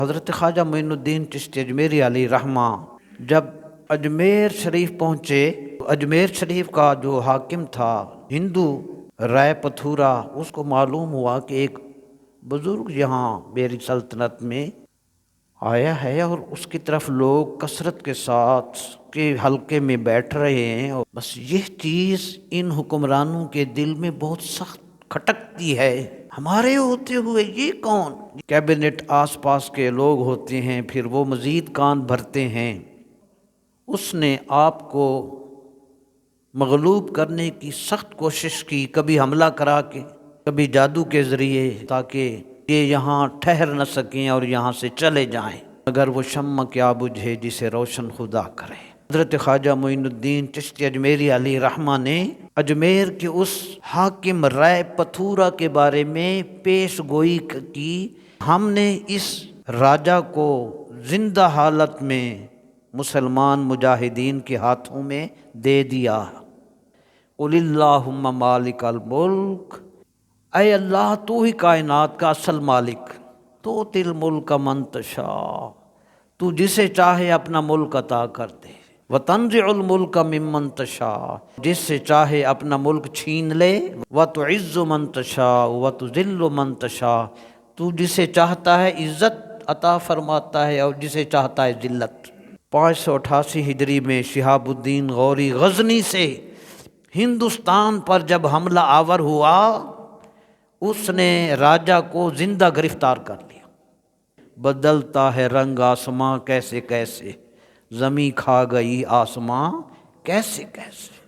حضرت خواجہ معین الدین چشتی اجمیری علیہ رحمہ جب اجمیر شریف پہنچے تو اجمیر شریف کا جو حاکم تھا ہندو رائے پتھورا، اس کو معلوم ہوا کہ ایک بزرگ یہاں میری سلطنت میں آیا ہے اور اس کی طرف لوگ کثرت کے ساتھ کے حلقے میں بیٹھ رہے ہیں، اور بس یہ چیز ان حکمرانوں کے دل میں بہت سخت کھٹکتی ہے، ہمارے ہوتے ہوئے یہ کون؟ کیبنٹ آس پاس کے لوگ ہوتے ہیں، پھر وہ مزید کان بھرتے ہیں۔ اس نے آپ کو مغلوب کرنے کی سخت کوشش کی، کبھی حملہ کرا کے، کبھی جادو کے ذریعے، تاکہ یہ یہاں ٹھہر نہ سکیں اور یہاں سے چلے جائیں، مگر وہ شمع کیا بجھے جسے روشن خدا کرے۔ حضرت خواجہ معین الدین چشتی اجمیری علیہ رحمہ نے اجمیر کے اس حاکم رائے پتھورا کے بارے میں پیش گوئی کی، ہم نے اس راجہ کو زندہ حالت میں مسلمان مجاہدین کے ہاتھوں میں دے دیا۔ قل اللہم مالک الملک، اے اللہ تو ہی کائنات کا اصل مالک، تؤتی الملک من تشاء، تو جسے چاہے اپنا ملک عطا کر دے، وتنزع الملک ممن تشاء، جس سے چاہے اپنا ملک چھین لے، وتعز من تشاء وتذل من تشاء، تو جسے چاہتا ہے عزت عطا فرماتا ہے اور جسے چاہتا ہے ذلت۔ 588 ہجری میں شہاب الدین غوری غزنی سے ہندوستان پر جب حملہ آور ہوا، اس نے راجہ کو زندہ گرفتار کر لیا۔ بدلتا ہے رنگ آسماں کیسے کیسے، زمیں کھا گئی آسماں کیسے کیسے۔